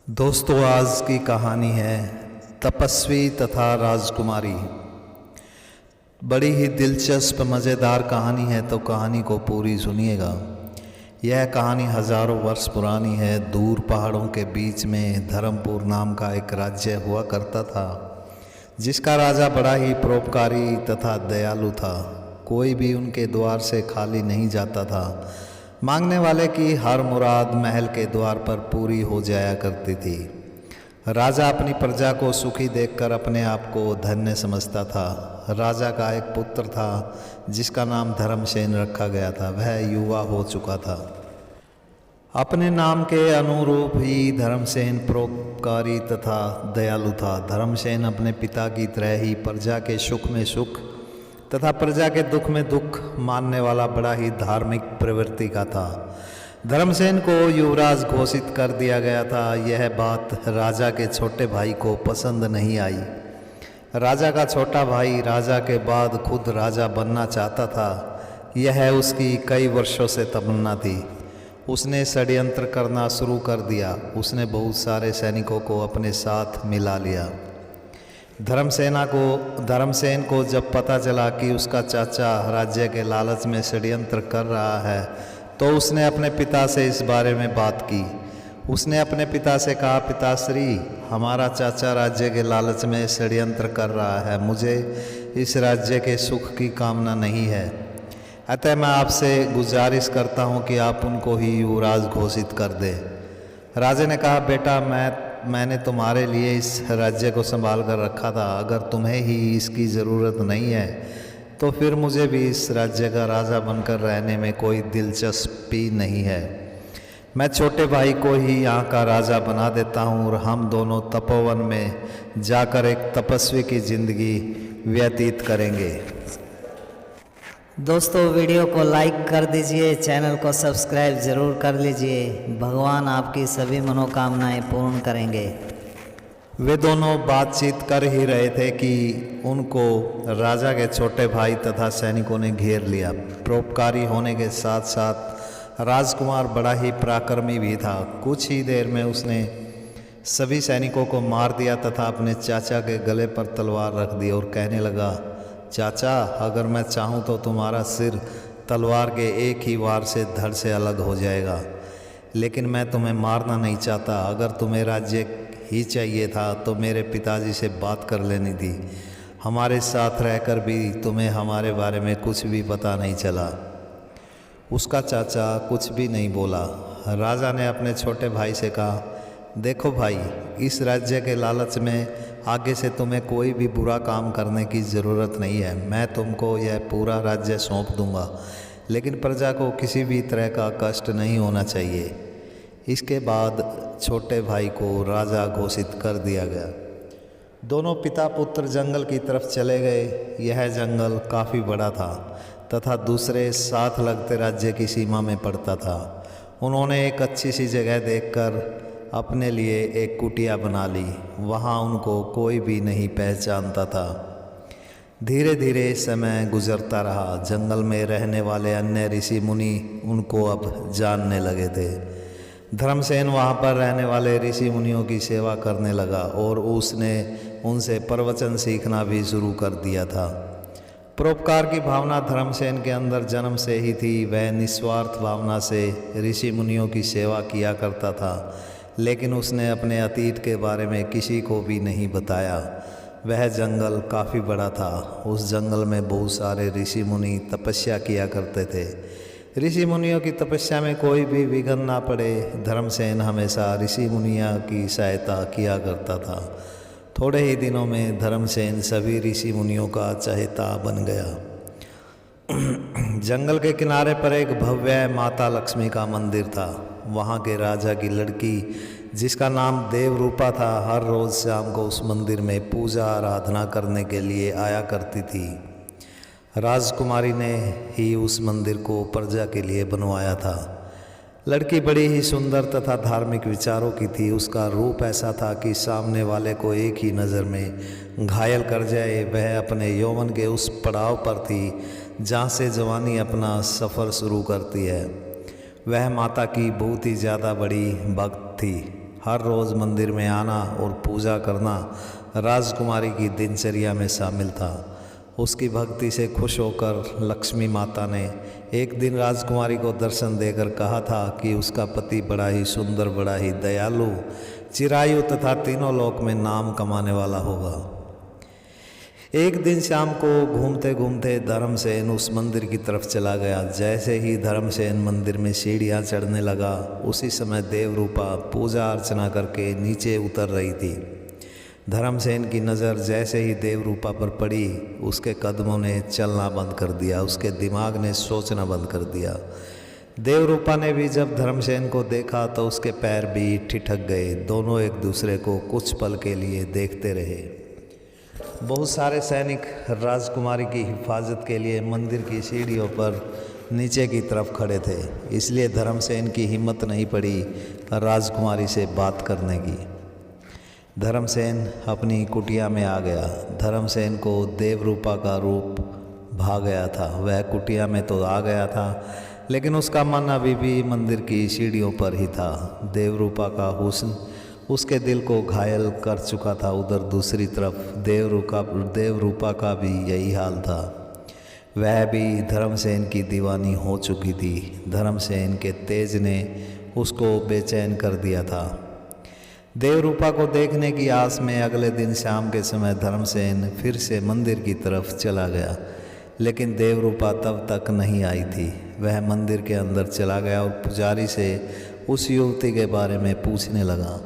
दोस्तों, आज की कहानी है तपस्वी तथा राजकुमारी। बड़ी ही दिलचस्प मज़ेदार कहानी है, तो कहानी को पूरी सुनिएगा। यह कहानी हजारों वर्ष पुरानी है। दूर पहाड़ों के बीच में धर्मपुर नाम का एक राज्य हुआ करता था, जिसका राजा बड़ा ही परोपकारी तथा दयालु था। कोई भी उनके द्वार से खाली नहीं जाता था। मांगने वाले की हर मुराद महल के द्वार पर पूरी हो जाया करती थी। राजा अपनी प्रजा को सुखी देखकर अपने आप को धन्य समझता था। राजा का एक पुत्र था जिसका नाम धर्मसेन रखा गया था। वह युवा हो चुका था। अपने नाम के अनुरूप ही धर्मसेन परोपकारी तथा दयालु था। धर्मसेन अपने पिता की तरह ही प्रजा के सुख में सुख तथा प्रजा के दुख में दुख मानने वाला बड़ा ही धार्मिक प्रवृत्ति का था। धर्मसेन को युवराज घोषित कर दिया गया था। यह बात राजा के छोटे भाई को पसंद नहीं आई। राजा का छोटा भाई राजा के बाद खुद राजा बनना चाहता था। यह उसकी कई वर्षों से तमन्ना थी। उसने षड्यंत्र करना शुरू कर दिया। उसने बहुत सारे सैनिकों को अपने साथ मिला लिया। धर्मसेन को जब पता चला कि उसका चाचा राज्य के लालच में षड्यंत्र कर रहा है, तो उसने अपने पिता से इस बारे में बात की। उसने अपने पिता से कहा, पिताश्री, हमारा चाचा राज्य के लालच में षड्यंत्र कर रहा है। मुझे इस राज्य के सुख की कामना नहीं है। अतः मैं आपसे गुजारिश करता हूँ कि आप उनको ही युवराज घोषित कर दें। राजा ने कहा, बेटा, मैंने तुम्हारे लिए इस राज्य को संभाल कर रखा था। अगर तुम्हें ही इसकी ज़रूरत नहीं है, तो फिर मुझे भी इस राज्य का राजा बनकर रहने में कोई दिलचस्पी नहीं है। मैं छोटे भाई को ही यहाँ का राजा बना देता हूँ और हम दोनों तपोवन में जाकर एक तपस्वी की ज़िंदगी व्यतीत करेंगे। दोस्तों, वीडियो को लाइक कर दीजिए, चैनल को सब्सक्राइब ज़रूर कर लीजिए। भगवान आपकी सभी मनोकामनाएं पूर्ण करेंगे। वे दोनों बातचीत कर ही रहे थे कि उनको राजा के छोटे भाई तथा सैनिकों ने घेर लिया। परोपकारी होने के साथ साथ राजकुमार बड़ा ही पराक्रमी भी था। कुछ ही देर में उसने सभी सैनिकों को मार दिया तथा अपने चाचा के गले पर तलवार रख दी और कहने लगा, चाचा, अगर मैं चाहूँ तो तुम्हारा सिर तलवार के एक ही वार से धड़ से अलग हो जाएगा, लेकिन मैं तुम्हें मारना नहीं चाहता। अगर तुम्हें राज्य ही चाहिए था तो मेरे पिताजी से बात कर लेनी थी। हमारे साथ रहकर भी तुम्हें हमारे बारे में कुछ भी पता नहीं चला। उसका चाचा कुछ भी नहीं बोला। राजा ने अपने छोटे भाई से कहा, देखो भाई, इस राज्य के लालच में आगे से तुम्हें कोई भी बुरा काम करने की ज़रूरत नहीं है। मैं तुमको यह पूरा राज्य सौंप दूंगा, लेकिन प्रजा को किसी भी तरह का कष्ट नहीं होना चाहिए। इसके बाद छोटे भाई को राजा घोषित कर दिया गया। दोनों पिता पुत्र जंगल की तरफ चले गए। यह जंगल काफ़ी बड़ा था तथा दूसरे साथ लगते राज्य की सीमा में पड़ता था। उन्होंने एक अच्छी सी जगह देखकर अपने लिए एक कुटिया बना ली। वहाँ उनको कोई भी नहीं पहचानता था। धीरे धीरे समय गुजरता रहा। जंगल में रहने वाले अन्य ऋषि मुनि उनको अब जानने लगे थे। धर्मसेन वहाँ पर रहने वाले ऋषि मुनियों की सेवा करने लगा और उसने उनसे प्रवचन सीखना भी शुरू कर दिया था। परोपकार की भावना धर्मसेन के अंदर जन्म से ही थी। वह निस्वार्थ भावना से ऋषि मुनियों की सेवा किया करता था, लेकिन उसने अपने अतीत के बारे में किसी को भी नहीं बताया। वह जंगल काफ़ी बड़ा था। उस जंगल में बहुत सारे ऋषि मुनि तपस्या किया करते थे। ऋषि मुनियों की तपस्या में कोई भी विघ्न ना पड़े, धर्मसेन हमेशा ऋषि मुनियों की सहायता किया करता था। थोड़े ही दिनों में धर्मसेन सभी ऋषि मुनियों का चहेता बन गया। जंगल के किनारे पर एक भव्य माता लक्ष्मी का मंदिर था। वहाँ के राजा की लड़की, जिसका नाम देवरूपा था, हर रोज़ शाम को उस मंदिर में पूजा आराधना करने के लिए आया करती थी। राजकुमारी ने ही उस मंदिर को प्रजा के लिए बनवाया था। लड़की बड़ी ही सुंदर तथा धार्मिक विचारों की थी। उसका रूप ऐसा था कि सामने वाले को एक ही नज़र में घायल कर जाए। वह अपने यौवन के उस पड़ाव पर थी जहाँ से जवानी अपना सफ़र शुरू करती है। वह माता की बहुत ही ज़्यादा बड़ी भक्त थी। हर रोज़ मंदिर में आना और पूजा करना राजकुमारी की दिनचर्या में शामिल था। उसकी भक्ति से खुश होकर लक्ष्मी माता ने एक दिन राजकुमारी को दर्शन देकर कहा था कि उसका पति बड़ा ही सुंदर, बड़ा ही दयालु, चिरायु तथा तीनों लोक में नाम कमाने वाला होगा। एक दिन शाम को घूमते घूमते धर्मसेन उस मंदिर की तरफ चला गया। जैसे ही धर्मसेन मंदिर में सीढ़ियाँ चढ़ने लगा, उसी समय देवरूपा पूजा अर्चना करके नीचे उतर रही थी। धर्मसेन की नज़र जैसे ही देवरूपा पर पड़ी, उसके कदमों ने चलना बंद कर दिया, उसके दिमाग ने सोचना बंद कर दिया। देवरूपा ने भी जब धर्मसेन को देखा तो उसके पैर भी ठिठक गए। दोनों एक दूसरे को कुछ पल के लिए देखते रहे। बहुत सारे सैनिक राजकुमारी की हिफाजत के लिए मंदिर की सीढ़ियों पर नीचे की तरफ खड़े थे, इसलिए धर्मसेन की हिम्मत नहीं पड़ी राजकुमारी से बात करने की। धर्मसेन अपनी कुटिया में आ गया। धर्मसेन को देवरूपा का रूप भा गया था। वह कुटिया में तो आ गया था, लेकिन उसका मन अभी भी मंदिर की सीढ़ियों पर ही था। देवरूपा का हुस्न उसके दिल को घायल कर चुका था। उधर दूसरी तरफ देवरूपा का भी यही हाल था। वह भी धर्मसेन की दीवानी हो चुकी थी। धर्मसेन के तेज ने उसको बेचैन कर दिया था। देवरूपा को देखने की आस में अगले दिन शाम के समय धर्मसेन फिर से मंदिर की तरफ चला गया, लेकिन देवरूपा तब तक नहीं आई थी। वह मंदिर के अंदर चला गया और पुजारी से उस युवती के बारे में पूछने लगा।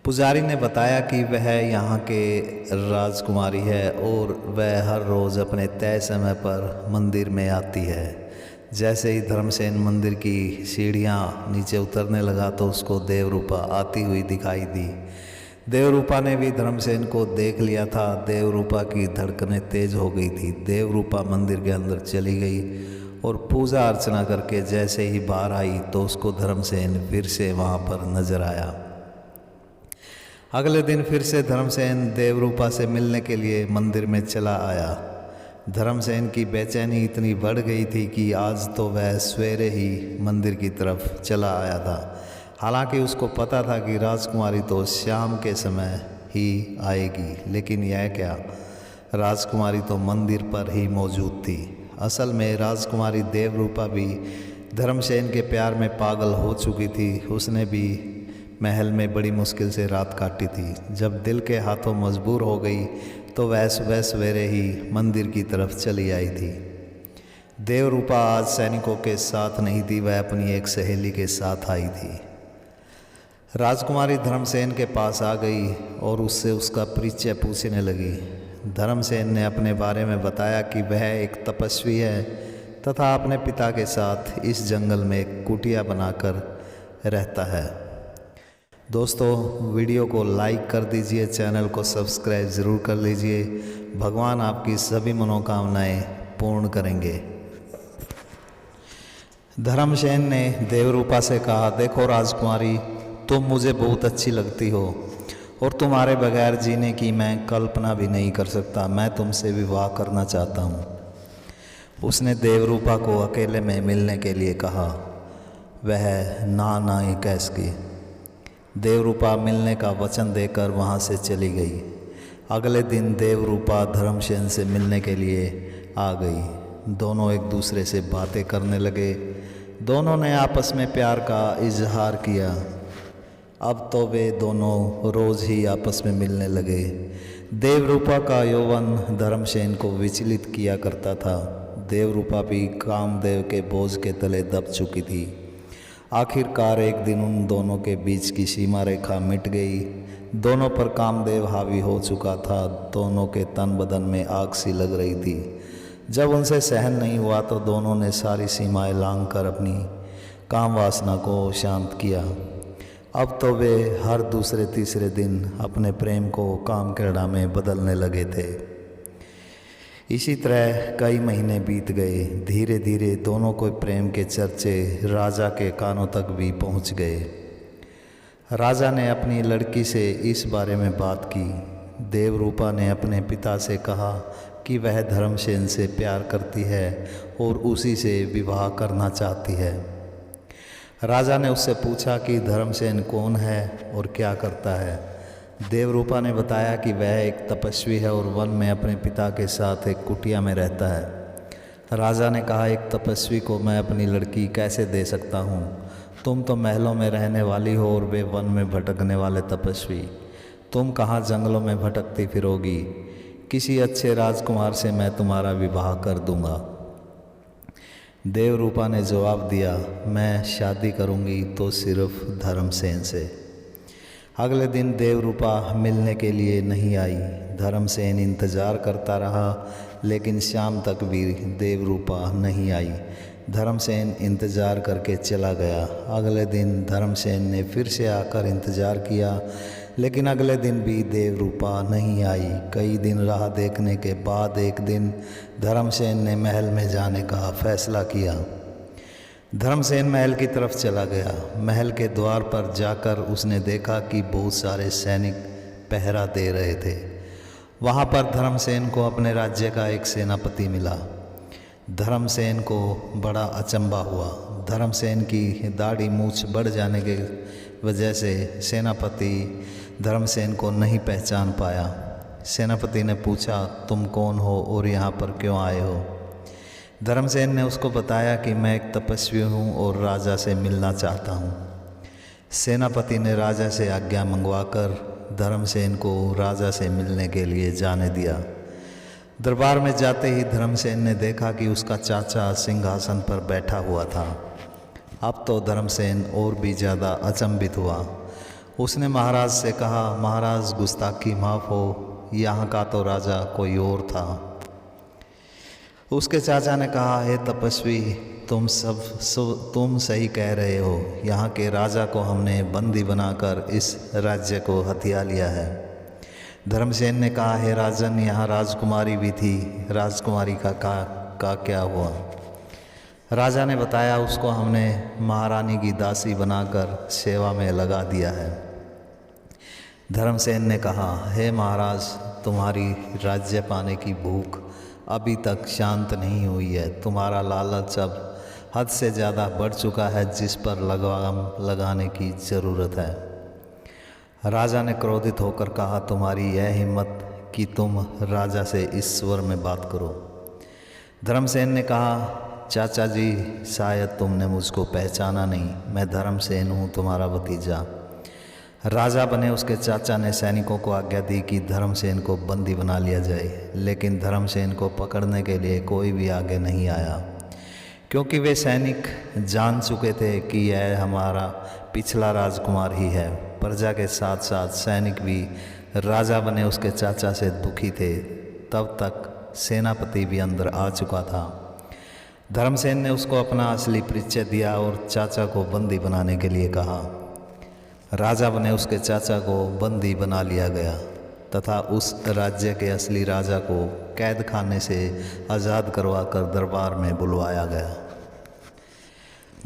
पुजारी ने बताया कि वह यहाँ के राजकुमारी है और वह हर रोज़ अपने तय समय पर मंदिर में आती है। जैसे ही धर्मसेन मंदिर की सीढ़ियाँ नीचे उतरने लगा तो उसको देवरूपा आती हुई दिखाई दी। देवरूपा ने भी धर्मसेन को देख लिया था। देवरूपा की धड़कनें तेज हो गई थी। देवरूपा मंदिर के अंदर चली गई और पूजा अर्चना करके जैसे ही बाहर आई तो उसको धर्मसेन फिर से वहाँ पर नजर आया। अगले दिन फिर से धर्मसेन देवरूपा से मिलने के लिए मंदिर में चला आया। धर्मसेन की बेचैनी इतनी बढ़ गई थी कि आज तो वह सवेरे ही मंदिर की तरफ चला आया था। हालांकि उसको पता था कि राजकुमारी तो शाम के समय ही आएगी, लेकिन यह क्या, राजकुमारी तो मंदिर पर ही मौजूद थी। असल में राजकुमारी देवरूपा भी धर्मसेन के प्यार में पागल हो चुकी थी। उसने भी महल में बड़ी मुश्किल से रात काटी थी। जब दिल के हाथों मजबूर हो गई तो वह सुबह सवेरे ही मंदिर की तरफ चली आई थी। देवरूपा आज सैनिकों के साथ नहीं थी, वह अपनी एक सहेली के साथ आई थी। राजकुमारी धर्मसेन के पास आ गई और उससे उसका परिचय पूछने लगी। धर्मसेन ने अपने बारे में बताया कि वह एक तपस्वी है तथा अपने पिता के साथ इस जंगल में एक कुटिया बनाकर रहता है। दोस्तों, वीडियो को लाइक कर दीजिए, चैनल को सब्सक्राइब ज़रूर कर लीजिए। भगवान आपकी सभी मनोकामनाएं पूर्ण करेंगे। धर्मसेन ने देवरूपा से कहा, देखो राजकुमारी, तुम मुझे बहुत अच्छी लगती हो और तुम्हारे बगैर जीने की मैं कल्पना भी नहीं कर सकता। मैं तुमसे विवाह करना चाहता हूँ। उसने देवरूपा को अकेले में मिलने के लिए कहा। वह ना ही कह सकी। देवरूपा मिलने का वचन देकर वहाँ से चली गई। अगले दिन देवरूपा धर्मसेन से मिलने के लिए आ गई। दोनों एक दूसरे से बातें करने लगे। दोनों ने आपस में प्यार का इजहार किया। अब तो वे दोनों रोज़ ही आपस में मिलने लगे। देवरूपा का यौवन धर्मसेन को विचलित किया करता था। देवरूपा भी कामदेव के बोझ के तले दब चुकी थी। आखिरकार एक दिन उन दोनों के बीच की सीमा रेखा मिट गई। दोनों पर कामदेव हावी हो चुका था। दोनों के तन बदन में आग सी लग रही थी। जब उनसे सहन नहीं हुआ तो दोनों ने सारी सीमाएं लांघकर अपनी काम वासना को शांत किया। अब तो वे हर दूसरे तीसरे दिन अपने प्रेम को काम क्रीड़ा में बदलने लगे थे। इसी तरह कई महीने बीत गए। धीरे धीरे दोनों को प्रेम के चर्चे राजा के कानों तक भी पहुंच गए। राजा ने अपनी लड़की से इस बारे में बात की। देवरूपा ने अपने पिता से कहा कि वह धर्मसेन से प्यार करती है और उसी से विवाह करना चाहती है। राजा ने उससे पूछा कि धर्मसेन कौन है और क्या करता है। देवरूपा ने बताया कि वह एक तपस्वी है और वन में अपने पिता के साथ एक कुटिया में रहता है। राजा ने कहा, एक तपस्वी को मैं अपनी लड़की कैसे दे सकता हूँ? तुम तो महलों में रहने वाली हो और वे वन में भटकने वाले तपस्वी। तुम कहाँ जंगलों में भटकती फिरोगी? किसी अच्छे राजकुमार से मैं तुम्हारा विवाह कर दूंगा। देवरूपा ने जवाब दिया, मैं शादी करूंगी तो सिर्फ धर्मसेन से। अगले दिन देवरूपा मिलने के लिए नहीं आई। धर्मसेन इंतज़ार करता रहा, लेकिन शाम तक भी देवरूपा नहीं आई। धर्मसेन इंतज़ार करके चला गया। अगले दिन धर्मसेन ने फिर से आकर इंतज़ार किया, लेकिन अगले दिन भी देवरूपा नहीं आई। कई दिन राह देखने के बाद एक दिन धर्मसेन ने महल में जाने का फैसला किया। धर्मसेन महल की तरफ चला गया। महल के द्वार पर जाकर उसने देखा कि बहुत सारे सैनिक पहरा दे रहे थे। वहाँ पर धर्मसेन को अपने राज्य का एक सेनापति मिला। धर्मसेन को बड़ा अचंभा हुआ। धर्मसेन की दाढ़ी मूछ बढ़ जाने के वजह से सेनापति धर्मसेन को नहीं पहचान पाया। सेनापति ने पूछा, तुम कौन हो और यहाँ पर क्यों आए हो? धर्मसेन ने उसको बताया कि मैं एक तपस्वी हूँ और राजा से मिलना चाहता हूँ। सेनापति ने राजा से आज्ञा मंगवाकर धर्मसेन को राजा से मिलने के लिए जाने दिया। दरबार में जाते ही धर्मसेन ने देखा कि उसका चाचा सिंहासन पर बैठा हुआ था। अब तो धर्मसेन और भी ज़्यादा अचंभित हुआ। उसने महाराज से कहा, महाराज गुस्ताखी माफ़ हो, यहाँ का तो राजा कोई और था। उसके चाचा ने कहा, हे तपस्वी, तुम सही कह रहे हो। यहाँ के राजा को हमने बंदी बनाकर इस राज्य को हथिया लिया है। धर्मसेन ने कहा, हे राजन, यहाँ राजकुमारी भी थी। राजकुमारी का क्या हुआ? राजा ने बताया, उसको हमने महारानी की दासी बनाकर सेवा में लगा दिया है। धर्मसेन ने कहा, हे महाराज, तुम्हारी राज्य पाने की भूख अभी तक शांत नहीं हुई है। तुम्हारा लालच अब हद से ज़्यादा बढ़ चुका है, जिस पर लगाम लगाने की ज़रूरत है। राजा ने क्रोधित होकर कहा, तुम्हारी यह हिम्मत कि तुम राजा से इस स्वर में बात करो। धर्मसेन ने कहा, चाचा जी, शायद तुमने मुझको पहचाना नहीं। मैं धर्मसेन हूँ, तुम्हारा भतीजा। राजा बने उसके चाचा ने सैनिकों को आज्ञा दी कि धर्मसेन को बंदी बना लिया जाए, लेकिन धर्मसेन को पकड़ने के लिए कोई भी आगे नहीं आया, क्योंकि वे सैनिक जान चुके थे कि यह हमारा पिछला राजकुमार ही है। प्रजा के साथ साथ सैनिक भी राजा बने उसके चाचा से दुखी थे। तब तक सेनापति भी अंदर आ चुका था। धर्मसेन ने उसको अपना असली परिचय दिया और चाचा को बंदी बनाने के लिए कहा। राजा बने उसके चाचा को बंदी बना लिया गया तथा उस राज्य के असली राजा को कैद खाने से आज़ाद करवाकर दरबार में बुलवाया गया।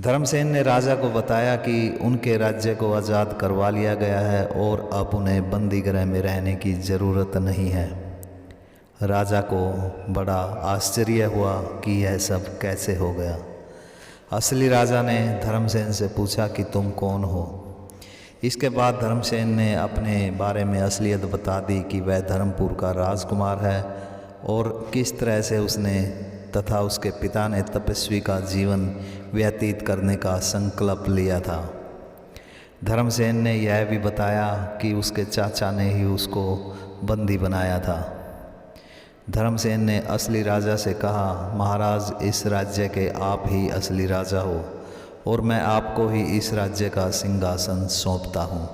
धर्मसेन ने राजा को बताया कि उनके राज्य को आज़ाद करवा लिया गया है और अब उन्हें बंदी गृह में रहने की ज़रूरत नहीं है। राजा को बड़ा आश्चर्य हुआ कि यह सब कैसे हो गया। असली राजा ने धर्मसेन से पूछा कि तुम कौन हो। इसके बाद धर्मसेन ने अपने बारे में असलियत बता दी कि वह धर्मपुर का राजकुमार है और किस तरह से उसने तथा उसके पिता ने तपस्वी का जीवन व्यतीत करने का संकल्प लिया था। धर्मसेन ने यह भी बताया कि उसके चाचा ने ही उसको बंदी बनाया था। धर्मसेन ने असली राजा से कहा, महाराज, इस राज्य के आप ही असली राजा हो और मैं आपको ही इस राज्य का सिंहासन सौंपता हूँ।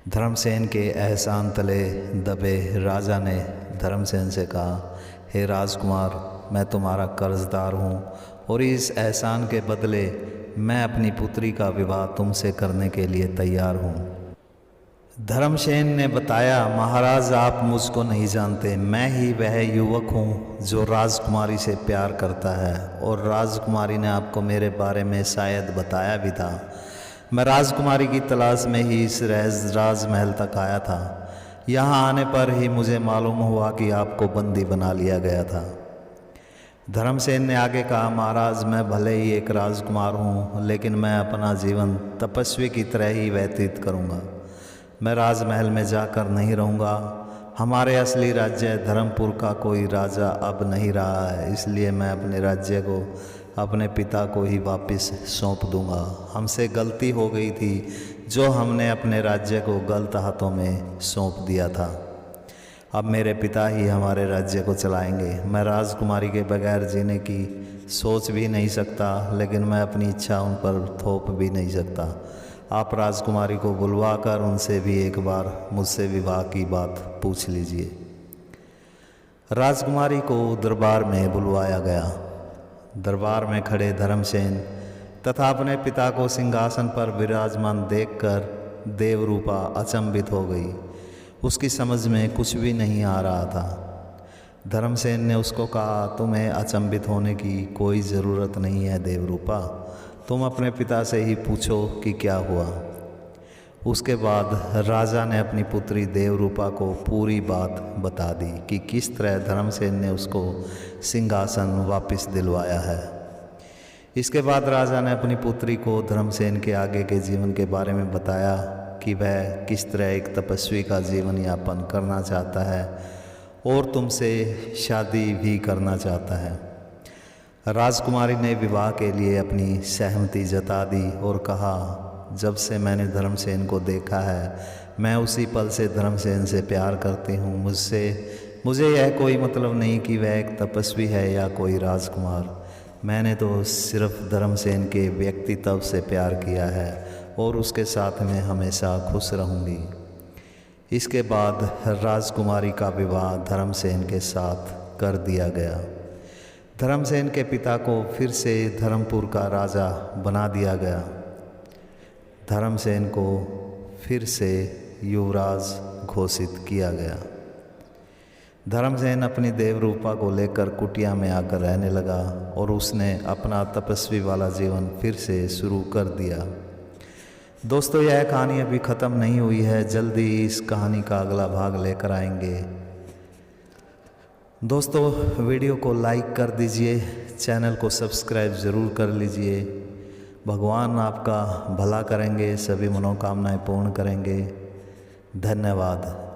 धर्मसेन के एहसान तले दबे राजा ने धर्मसेन से कहा, हे राजकुमार, मैं तुम्हारा कर्जदार हूँ और इस एहसान के बदले मैं अपनी पुत्री का विवाह तुमसे करने के लिए तैयार हूँ। धर्मसेन ने बताया, महाराज, आप मुझको नहीं जानते। मैं ही वह युवक हूँ जो राजकुमारी से प्यार करता है और राजकुमारी ने आपको मेरे बारे में शायद बताया भी था। मैं राजकुमारी की तलाश में ही इस राजमहल तक आया था। यहाँ आने पर ही मुझे मालूम हुआ कि आपको बंदी बना लिया गया था। धर्मसेन ने आगे कहा, महाराज मैं भले ही एक राजकुमार हूँ, लेकिन मैं अपना जीवन तपस्वी की तरह ही व्यतीत करूँगा। मैं राजमहल में जाकर नहीं रहूँगा। हमारे असली राज्य धर्मपुर का कोई राजा अब नहीं रहा है, इसलिए मैं अपने राज्य को अपने पिता को ही वापस सौंप दूँगा। हमसे गलती हो गई थी जो हमने अपने राज्य को गलत हाथों में सौंप दिया था। अब मेरे पिता ही हमारे राज्य को चलाएंगे। मैं राजकुमारी के बगैर जीने की सोच भी नहीं सकता, लेकिन मैं अपनी इच्छा उन पर थोप भी नहीं सकता। आप राजकुमारी को बुलवा कर उनसे भी एक बार मुझसे विवाह की बात पूछ लीजिए। राजकुमारी को दरबार में बुलवाया गया। दरबार में खड़े धर्मसेन तथा अपने पिता को सिंहासन पर विराजमान देखकर देवरूपा अचंभित हो गई। उसकी समझ में कुछ भी नहीं आ रहा था। धर्मसेन ने उसको कहा, तुम्हें अचंभित होने की कोई ज़रूरत नहीं है देवरूपा, तुम अपने पिता से ही पूछो कि क्या हुआ। उसके बाद राजा ने अपनी पुत्री देवरूपा को पूरी बात बता दी कि किस तरह धर्मसेन ने उसको सिंहासन वापस दिलवाया है। इसके बाद राजा ने अपनी पुत्री को धर्मसेन के आगे के जीवन के बारे में बताया कि वह किस तरह एक तपस्वी का जीवन यापन करना चाहता है और तुमसे शादी भी करना चाहता है। राजकुमारी ने विवाह के लिए अपनी सहमति जता दी और कहा, जब से मैंने धर्मसेन को देखा है मैं उसी पल से धर्मसेन से प्यार करती हूँ। मुझे यह कोई मतलब नहीं कि वह एक तपस्वी है या कोई राजकुमार। मैंने तो सिर्फ धर्मसेन के व्यक्तित्व से प्यार किया है और उसके साथ में हमेशा खुश रहूँगी। इसके बाद राजकुमारी का विवाह धर्मसेन के साथ कर दिया गया। धर्मसेन के पिता को फिर से धर्मपुर का राजा बना दिया गया। धर्मसेन को फिर से युवराज घोषित किया गया। धर्मसेन अपनी देवरूपा को लेकर कुटिया में आकर रहने लगा और उसने अपना तपस्वी वाला जीवन फिर से शुरू कर दिया। दोस्तों, यह कहानी अभी ख़त्म नहीं हुई है, जल्दी ही इस कहानी का अगला भाग लेकर आएंगे। दोस्तों, वीडियो को लाइक कर दीजिए, चैनल को सब्सक्राइब ज़रूर कर लीजिए। भगवान आपका भला करेंगे, सभी मनोकामनाएं पूर्ण करेंगे। धन्यवाद।